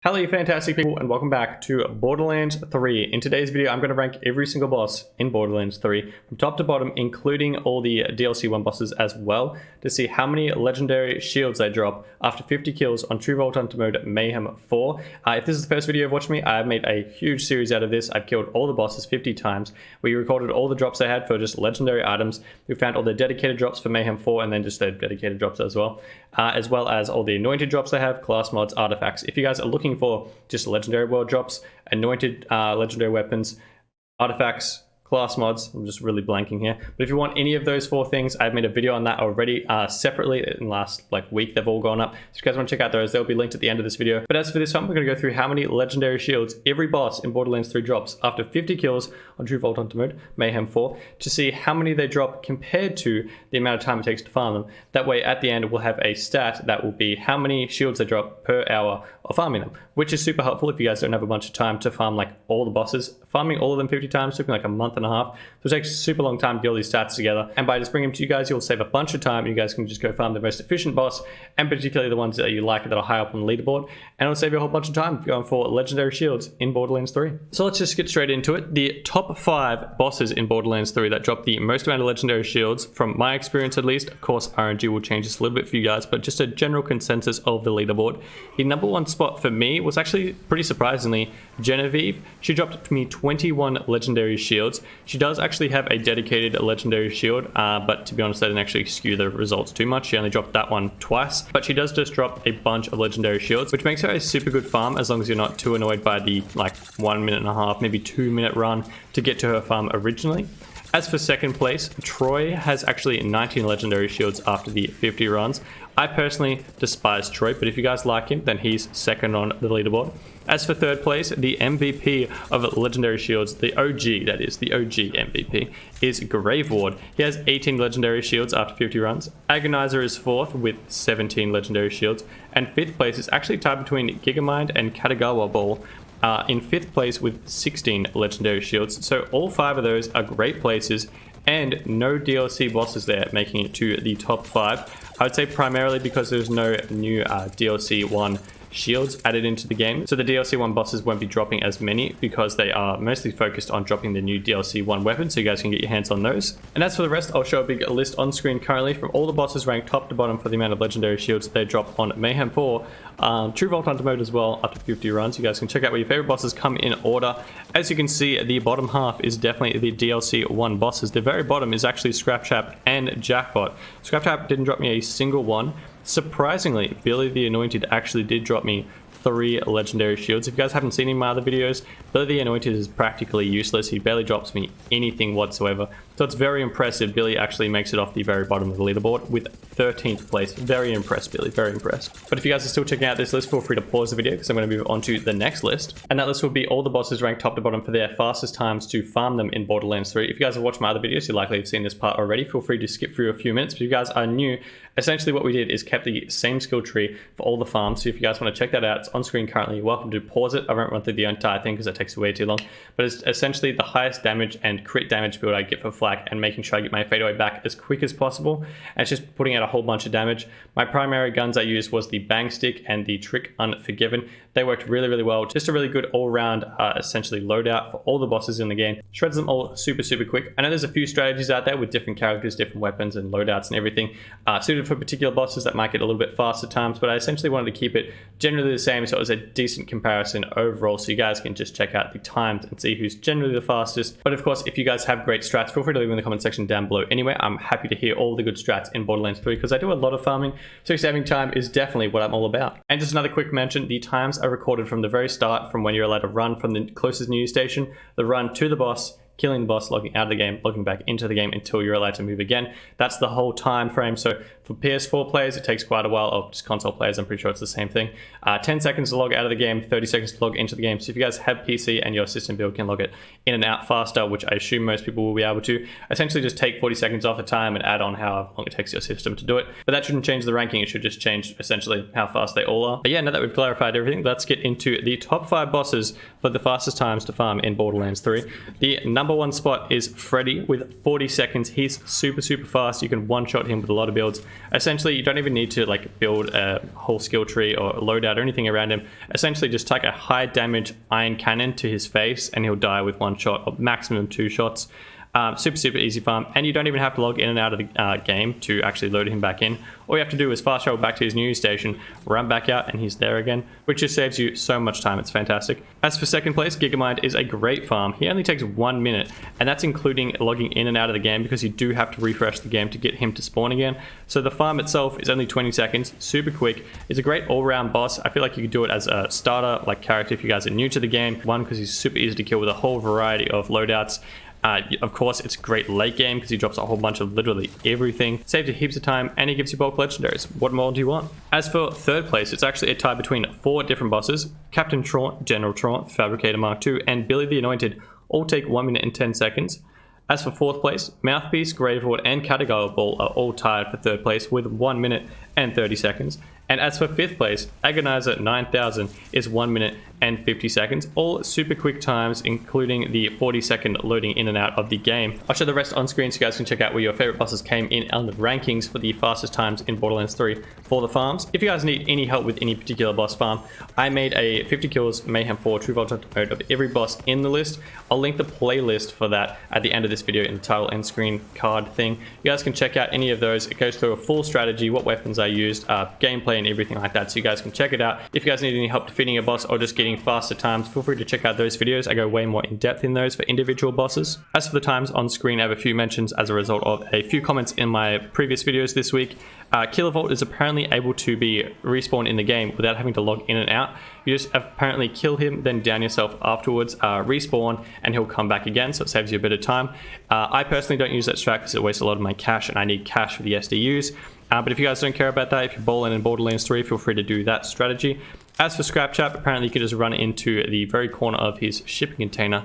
Hello you fantastic people and welcome back to Borderlands 3. In today's video I'm going to rank every single boss in Borderlands 3 from top to bottom, including all the DLC 1 bosses as well, to see how many legendary shields they drop after 50 kills on True Vault Hunter mode Mayhem 4. If this is the first video you've watched me, I've made a huge series out of this. I've killed all the bosses 50 times. We recorded all the drops they had for just legendary items. We found all the dedicated drops for Mayhem 4 and then just their dedicated drops as well as all the anointed drops they have, class mods, artifacts. If you guys are looking for just legendary world drops, anointed legendary weapons, artifacts, class mods, I'm just really blanking here, but if you want any of those 4 things, I've made a video on that already separately in the last week. They've all gone up, so if you guys want to check out those, they'll be linked at the end of this video. But as for this one, we're going to go through how many legendary shields every boss in Borderlands 3 drops after 50 kills on True Vault Hunter mode Mayhem 4, to see how many they drop compared to the amount of time it takes to farm them. That way at the end we'll have a stat that will be how many shields they drop per hour of farming them, which is super helpful if you guys don't have a bunch of time to farm all the bosses. Farming all of them 50 times took me a month and a half, so it takes a super long time to get all these stats together, and by just bringing them to you guys, you'll save a bunch of time. You guys can just go farm the most efficient boss, and particularly the ones that you like that are high up on the leaderboard, and it'll save you a whole bunch of time going for legendary shields in Borderlands 3. So let's just get straight into it. The top 5 bosses in Borderlands 3 that drop the most amount of legendary shields, from my experience at least. Of course RNG will change this a little bit for you guys, but just a general consensus of the leaderboard. The number 1 spot for me was actually pretty surprisingly Genevieve. She dropped me 21 legendary shields. She does actually have a dedicated legendary shield, but to be honest, that didn't actually skew the results too much. She only dropped that one twice, but she does just drop a bunch of legendary shields, which makes her a super good farm as long as you're not too annoyed by the 1 minute and a half, maybe 2 minute run to get to her farm originally. As for second place, Troy has actually 19 legendary shields after the 50 runs. I personally despise Troy, but if you guys like him, then he's second on the leaderboard. As for third place, the MVP of legendary shields, the OG, that is, the OG MVP, is Grave Ward. He has 18 legendary shields after 50 runs. Agonizer is fourth with 17 legendary shields. And fifth place is actually tied between Gigamind and Katagawa Ball, in 5th place with 16 legendary shields. So all 5 of those are great places, and no DLC bosses there, making it to the top 5. I would say primarily because there's no new DLC 1 shields added into the game, so the DLC 1 bosses won't be dropping as many because they are mostly focused on dropping the new DLC 1 weapons, so you guys can get your hands on those. And as for the rest, I'll show a big list on screen currently from all the bosses ranked top to bottom for the amount of legendary shields they drop on Mayhem 4, True Vault Hunter mode as well, up to 50 runs. You guys can check out where your favorite bosses come in order. As you can see, the bottom half is definitely the DLC 1 bosses. The very bottom is actually Scraptrap and Jackpot. Scraptrap didn't drop me a single one. Surprisingly, Billy the Anointed actually did drop me 3 legendary shields. If you guys haven't seen any of my other videos, Billy the Anointed is practically useless. He barely drops me anything whatsoever. So it's very impressive. Billy actually makes it off the very bottom of the leaderboard with 13th place. Very impressed, Billy, very impressed. But if you guys are still checking out this list, feel free to pause the video because I'm going to move on to the next list. And that list will be all the bosses ranked top to bottom for their fastest times to farm them in Borderlands 3. If you guys have watched my other videos, you likely have seen this part already. Feel free to skip through a few minutes. But if you guys are new, essentially what we did is kept the same skill tree for all the farms. So if you guys want to check that out, it's on screen currently. You're welcome to pause it. I won't run through the entire thing because that takes way too long. But it's essentially the highest damage and crit damage build I get for flak, and making sure I get my fadeaway back as quick as possible. And it's just putting out a whole bunch of damage. My primary guns I used was the Bang Stick and the Trick Unforgiven. They worked really, really well. Just a really good all-round, essentially, loadout for all the bosses in the game. Shreds them all super, super quick. I know there's a few strategies out there with different characters, different weapons and loadouts and everything, suited for particular bosses that might get a little bit faster times, but I essentially wanted to keep it generally the same, so it was a decent comparison overall, so you guys can just check out the times and see who's generally the fastest. But of course, if you guys have great strats, feel free to leave them in the comment section down below. Anyway, I'm happy to hear all the good strats in Borderlands 3 because I do a lot of farming, so saving time is definitely what I'm all about. And just another quick mention, the times are recorded from the very start, from when you're allowed to run from the closest news station, the run to the boss, killing the boss, logging out of the game, logging back into the game until you're allowed to move again. That's the whole time frame. So for PS4 players, it takes quite a while. Or just console players, I'm pretty sure it's the same thing. 10 seconds to log out of the game, 30 seconds to log into the game. So if you guys have PC and your system build can log it in and out faster, which I assume most people will be able to, essentially just take 40 seconds off the time and add on how long it takes your system to do it. But that shouldn't change the ranking. It should just change essentially how fast they all are. But yeah, now that we've clarified everything, let's get into the top 5 bosses for the fastest times to farm in Borderlands 3. The number 1 spot is Freddy with 40 seconds. He's super, super fast. You can one-shot him with a lot of builds. Essentially, you don't even need to like build a whole skill tree or loadout or anything around him. Essentially, just take a high damage iron cannon to his face and he'll die with 1 shot or maximum 2 shots. Super easy farm, and you don't even have to log in and out of the game to actually load him back in. All you have to do is fast travel back to his new station, run back out, and he's there again, which just saves you so much time. It's fantastic. As for second place, Gigamind is a great farm. He only takes 1 minute, and that's including logging in and out of the game, because you do have to refresh the game to get him to spawn again. So the farm itself is only 20 seconds, super quick. It's a great all-round boss. I feel like you could do it as a starter like character if you guys are new to the game. One, because he's super easy to kill with a whole variety of loadouts. Of course, it's a great late game because he drops a whole bunch of literally everything, saves you heaps of time, and he gives you bulk legendaries. What more do you want? As for third place, it's actually a tie between 4 different bosses. Captain Traunt, General Traunt, Fabricator Mark II, and Billy the Anointed all take 1 minute and 10 seconds. As for fourth place, Mouthpiece, Graveward, and Category Ball are all tied for third place with 1 minute and 30 seconds. And as for fifth place, Agonizer 9000 is 1 minute and 50 seconds, all super quick times, including the 40-second loading in and out of the game. I'll show the rest on screen so you guys can check out where your favorite bosses came in on the rankings for the fastest times in Borderlands 3 for the farms. If you guys need any help with any particular boss farm, I made a 50 kills Mayhem 4 True Voltage mode of every boss in the list. I'll link the playlist for that at the end of this video in the title and screen card thing. You guys can check out any of those. It goes through a full strategy, what weapons I used, gameplay, and everything like that, so you guys can check it out. If you guys need any help defeating a boss or just getting faster times, feel free to check out those videos. I go way more in depth in those for individual bosses. As for the times on screen, I have a few mentions as a result of a few comments in my previous videos this week. Killervault is apparently able to be respawned in the game without having to log in and out. You just apparently kill him, then down yourself afterwards, respawn, and he'll come back again, so it saves you a bit of time. I personally don't use that strat because it wastes a lot of my cash, and I need cash for the SDUs. But if you guys don't care about that, if you're bowling in Borderlands 3, feel free to do that strategy. As for Scrap Chap, apparently you can just run into the very corner of his shipping container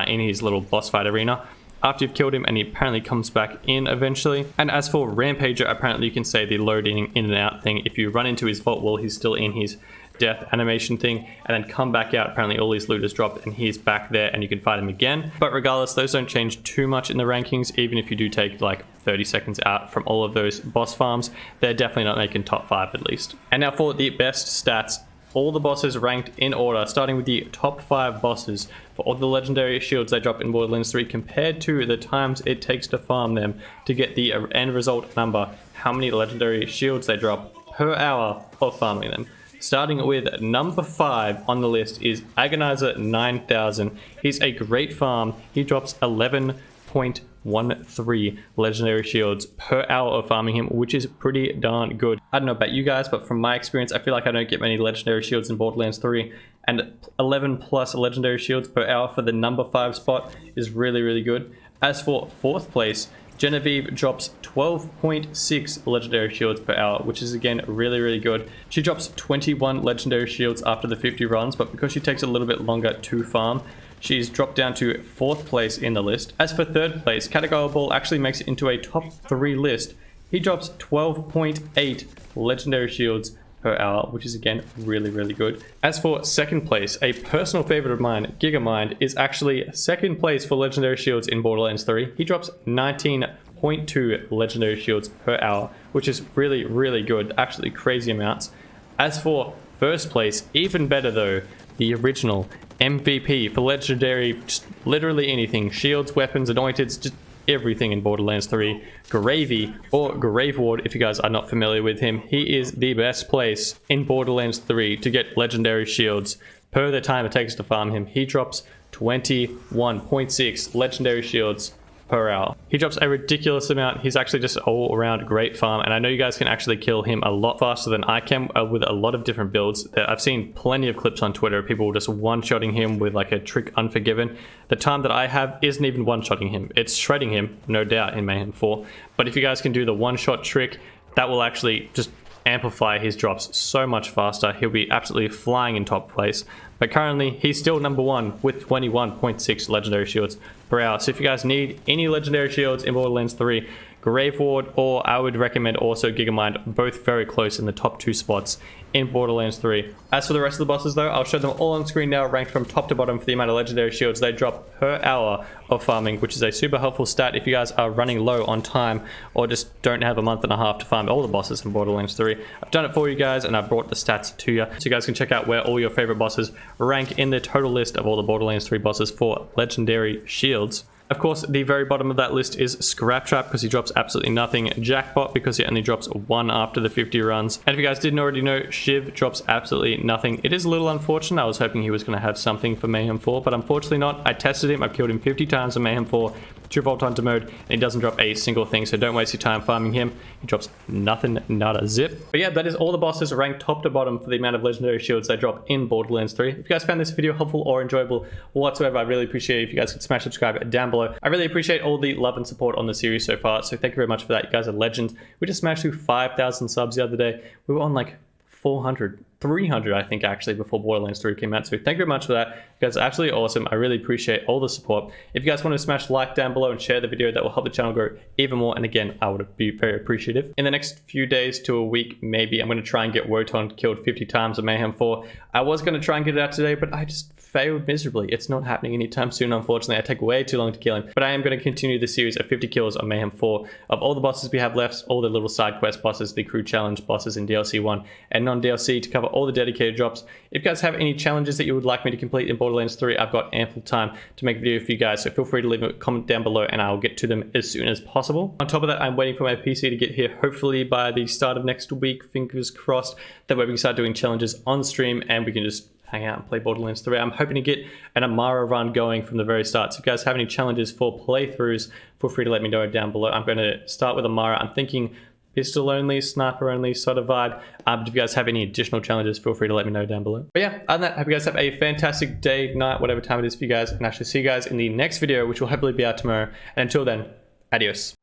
in his little boss fight arena after you've killed him, and he apparently comes back in eventually. And as for Rampager, apparently you can say the loading in and out thing. If you run into his vault while he's still in his death animation thing and then come back out, apparently all his loot is dropped and he's back there and you can fight him again. But regardless, those don't change too much in the rankings. Even if you do take like 30 seconds out from all of those boss farms, they're definitely not making top 5 at least. And now for the best stats, all the bosses ranked in order, starting with the top 5 bosses for all the legendary shields they drop in Borderlands 3 compared to the times it takes to farm them to get the end result number, how many legendary shields they drop per hour of farming them. Starting with number 5 on the list is Agonizer 9000. He's a great farm. He drops 11.13 legendary shields per hour of farming him, which is pretty darn good. I don't know about you guys, but from my experience, I feel like I don't get many legendary shields in Borderlands 3, and 11 plus legendary shields per hour for the number 5 spot is really good. As for fourth place, Genevieve drops 12.6 legendary shields per hour, which is again really good. She drops 21 legendary shields after the 50 runs, but because she takes a little bit longer to farm, she's dropped down to 4th place in the list. As for 3rd place, Category Ball actually makes it into a top 3 list. He drops 12.8 legendary shields per hour, which is again really good. As for 2nd place, a personal favorite of mine, Gigamind, is actually 2nd place for legendary shields in Borderlands 3. He drops 19.2 legendary shields per hour, which is really good, absolutely crazy amounts. As for 1st place, even better though, the original MVP for legendary, just literally anything, shields, weapons, anointeds, just everything in Borderlands 3, Gravy, or Graveward if you guys are not familiar with him. He is the best place in Borderlands 3 to get legendary shields per the time it takes to farm him. He drops 21.6 legendary shields per hour. He drops a ridiculous amount. He's actually just all around great farm, and I know you guys can actually kill him a lot faster than I can with a lot of different builds. I've seen plenty of clips on Twitter of people just one-shotting him with like a trick Unforgiven. The time that I have isn't even one-shotting him. It's shredding him, no doubt, in Mayhem 4. But if you guys can do the one-shot trick, that will actually just amplify his drops so much faster. He'll be absolutely flying in top place. But currently, he's still number 1 with 21.6 legendary shields per hour. So if you guys need any legendary shields in Borderlands 3, Grave Ward, or I would recommend also Gigamind, both very close in the top 2 spots in Borderlands 3. As for the rest of the bosses though, I'll show them all on screen now, ranked from top to bottom for the amount of legendary shields they drop per hour of farming, which is a super helpful stat if you guys are running low on time or just don't have a month and a half to farm all the bosses in Borderlands 3. I've done it for you guys and I've brought the stats to you, so you guys can check out where all your favorite bosses rank in the total list of all the Borderlands 3 bosses for legendary shields. Of course, the very bottom of that list is Scraptrap because he drops absolutely nothing. Jackbot because he only drops 1 after the 50 runs. And if you guys didn't already know, Shiv drops absolutely nothing. It is a little unfortunate. I was hoping he was going to have something for Mayhem 4, but unfortunately not. I tested him. I've killed him 50 times in Mayhem 4. True Vault Hunter mode, and he doesn't drop a single thing, so don't waste your time farming him. He drops nothing, not a zip. But yeah, that is all the bosses ranked top to bottom for the amount of legendary shields they drop in Borderlands 3. If you guys found this video helpful or enjoyable whatsoever, I really appreciate it if you guys could smash subscribe down below. I really appreciate all the love and support on the series so far, so thank you very much for that. You guys are legends. We just smashed through 5,000 subs the other day. We were on like 400, 300 I think actually before Borderlands 3 came out, so thank you very much for that. You guys are absolutely awesome. I really appreciate all the support. If you guys want to smash like down below and share the video, that will help the channel grow even more, and again, I would be very appreciative. In the next few days to a week maybe, I'm going to try and get Wotan killed 50 times in Mayhem 4. I was going to try and get it out today, but I just failed miserably. It's not happening anytime soon, unfortunately. I take way too long to kill him, but I am going to continue the series of 50 kills on Mayhem 4 of all the bosses we have left, all the little side quest bosses, the crew challenge bosses in DLC 1 and non-DLC, to cover all the dedicated drops. If you guys have any challenges that you would like me to complete in Borderlands 3, I've got ample time to make a video for you guys, so feel free to leave a comment down below and I'll get to them as soon as possible. On top of that, I'm waiting for my PC to get here hopefully by the start of next week, fingers crossed. That way we can start doing challenges on stream and we can just hang out and play Borderlands 3. I'm hoping to get an Amara run going from the very start. So if you guys have any challenges for playthroughs, feel free to let me know down below. I'm going to start with Amara. I'm thinking pistol only, sniper only sort of vibe. But if you guys have any additional challenges, feel free to let me know down below. But yeah, other than that, I hope you guys have a fantastic day, night, whatever time it is for you guys. And I shall see you guys in the next video, which will hopefully be out tomorrow. And until then, adios.